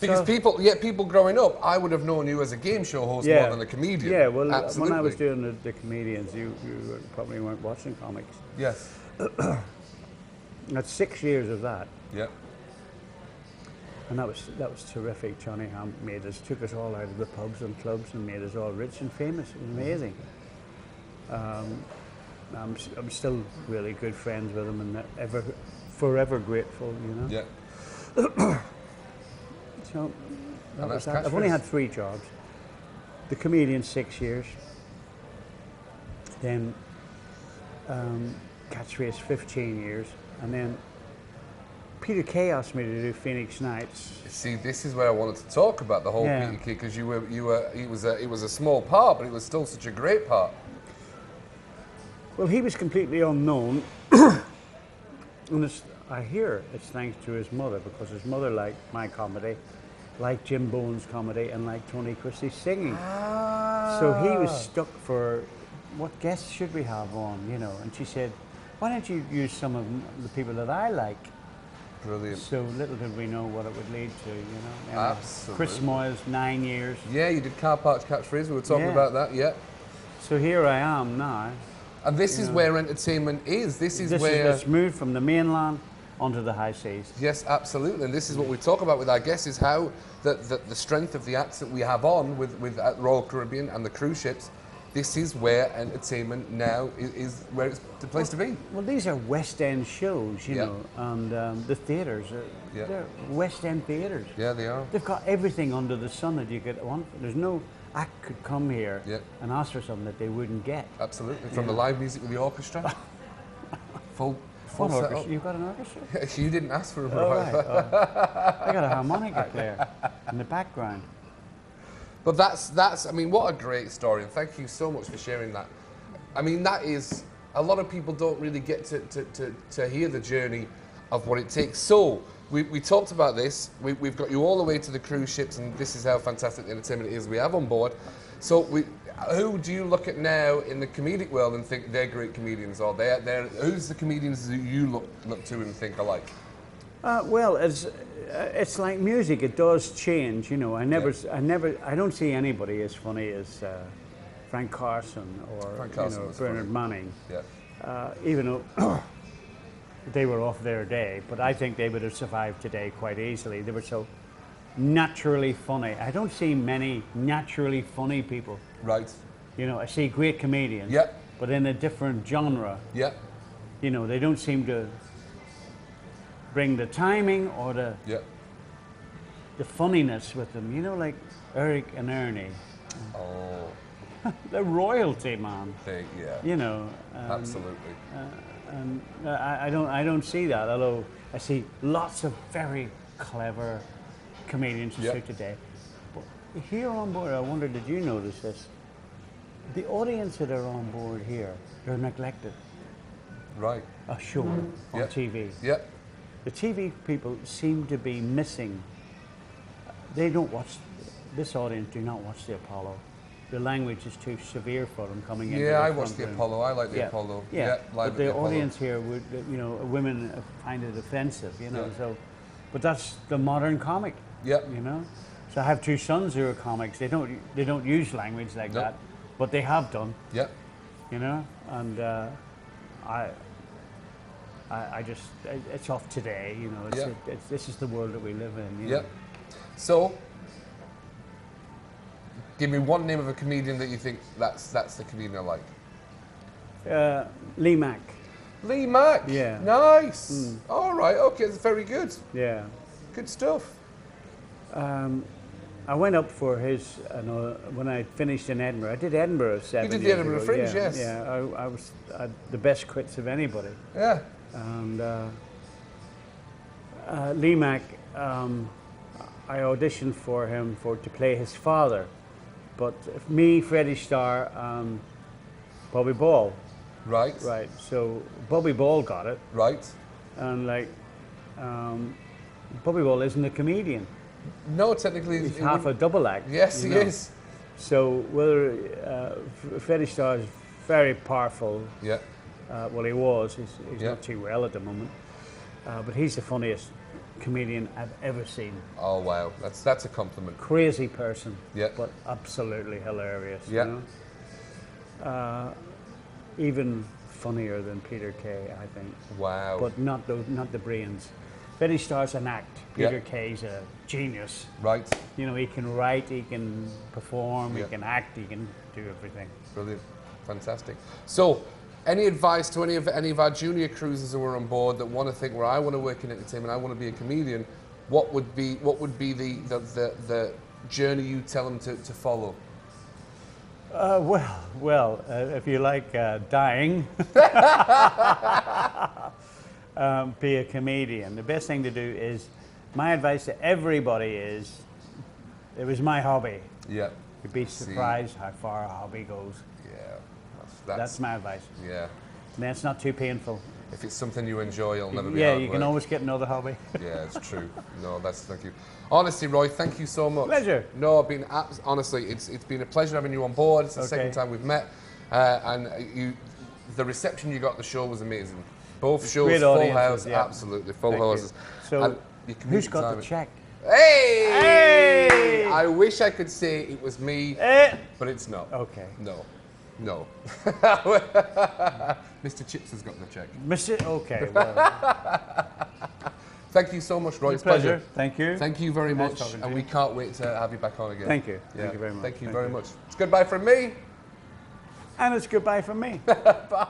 Because people growing up, I would have known you as a game show host more than a comedian. Yeah, well, absolutely. when I was doing the comedians, you probably weren't watching comics. Yes. That's 6 years of that. Yeah. And that was terrific. Johnny Ham took us all out of the pubs and clubs and made us all rich and famous. It was amazing. I'm still really good friends with him and forever grateful, you know. Yeah. So I've only had 3 jobs. The comedian 6 years. Then Catchphrase 15 years, and then Peter Kay asked me to do Phoenix Nights. See, this is where I wanted to talk about the whole Peter Kay, because it was a small part, but it was still such a great part. Well, he was completely unknown, and I hear it's thanks to his mother, because his mother liked my comedy, liked Jim Bowen's comedy, and liked Tony Christie's singing. So he was stuck for what guests should we have on, you know? And she said, why don't you use some of the people that I like? Brilliant. So little did we know what it would lead to, you know? And absolutely. Chris Moyles, 9 years. Yeah, you did Car Parks Catchphrase. We were talking about that. Yeah. So here I am now. And this is where entertainment is. This is where it's moved from the mainland onto the high seas. Yes, absolutely. And this is what we talk about with our guests, is how the strength of the acts that we have on with Royal Caribbean and the cruise ships. This is where entertainment now is where it's the place to be. Well, these are West End shows, you know, and the theatres, they're West End theatres. Yeah, they are. They've got everything under the sun that you could want. There's no act could come here and ask for something that they wouldn't get. Absolutely. From the live music with the orchestra. full orchestra? You've got an orchestra? You didn't ask for a right. I got a harmonica player in the background. But that's, I mean, what a great story, and thank you so much for sharing that. I mean, that is, a lot of people don't really get to hear the journey of what it takes. So, we talked about this, we've got you all the way to the cruise ships, and this is how fantastic the entertainment is we have on board. So, who do you look at now in the comedic world and think they're great comedians, or who's the comedians that you look to and think are like? Well, it's like music. It does change, you know. I don't see anybody as funny as Frank Carson or Bernard Manning. Yeah. Even though they were off their day, but I think they would have survived today quite easily. They were so naturally funny. I don't see many naturally funny people. Right. You know, I see great comedians. Yeah. But in a different genre. Yeah. You know, they don't seem to bring the timing or the funniness with them, you know, like Eric and Ernie. Oh. They're royalty, man. You know. Absolutely. And I don't see that, although I see lots of very clever comedians today. But here on board, I wonder, did you notice this? the audience that are on board here, they're neglected. Right. A show on Yep. TV. Yep. The TV people seem to be missing. They don't watch. This audience do not watch the Apollo. The language is too severe for them coming in. Yeah, I watched the Apollo. I like the Apollo. Yeah, Live but at the Apollo. audience here would, you know, women find it offensive, you know. Yeah. So, but that's the modern comic. Yep. You know. So I have two sons who are comics. They don't use language like Nope. that, but they have done. Yep. You know, and I just it's off today. You know, this is the world that we live in. You Yep. So, give me one name of a comedian that you think that's the comedian I like. know. Lee Mack. Lee Mack. Yeah. Nice. All right. Okay. That's very good. Yeah. Good stuff. I went up for his, when I finished in Edinburgh. I did Edinburgh 7 did the years Edinburgh ago. Fringe, yeah, yes. Yeah, I was the best quits of anybody. Yeah. And Lee Mack, I auditioned for him to play his father. But me, Freddie Starr, and Bobby Ball. Right. Right, so Bobby Ball got it. Right. And like, Bobby Ball isn't a comedian. No, technically, He's half a double act. Yes, you he know. is. So whether Freddie Starr is very powerful. Yeah. Well, he was. He's Yeah. not too well at the moment. But he's the funniest comedian I've ever seen. Oh wow, that's a compliment. Crazy person. Yeah. But absolutely hilarious. Yeah. You know? Even funnier than Peter Kay, I think. Wow. But not the brains. Freddie Starr's an act. Yeah. Peter Kay's a genius. Right. You know, he can write, he can perform, Yeah. he can act, he can do everything. Brilliant. Fantastic. So, any advice to any of our junior cruisers who are on board that want to think, well, I want to work in entertainment, I want to be a comedian, what would be the journey you tell them to follow? Well, if you like dying, be a comedian. The best thing to do is, my advice to everybody is, it was my hobby. Yeah. You'd be surprised how far a hobby goes. Yeah. That's my advice. Yeah. And it's not too painful. If it's something you enjoy, it'll never be Yeah, hard you can work. always get another hobby. Yeah, it's true. No, thank you. Honestly, Roy, thank you so much. Pleasure. No, honestly, it's been a pleasure having you on board. It's the second time we've met, and the reception you got at the show was amazing. Both shows, great full audiences, house, yeah. absolutely full Thank you. houses. So, And your who's comedic got the timing. check? Hey! Hey! I wish I could say it was me, but it's not. Okay. No. Mr. Chips has got the check. Okay, well. Thank you so much, Roy. It's a Pleasure. pleasure. Thank you. Thank you very Nice much, talking to and you. we can't wait to have you back on again. Thank you. Yeah. Thank you very much. Thank you Thank very you. much. It's goodbye from me. And it's goodbye from me. Bye.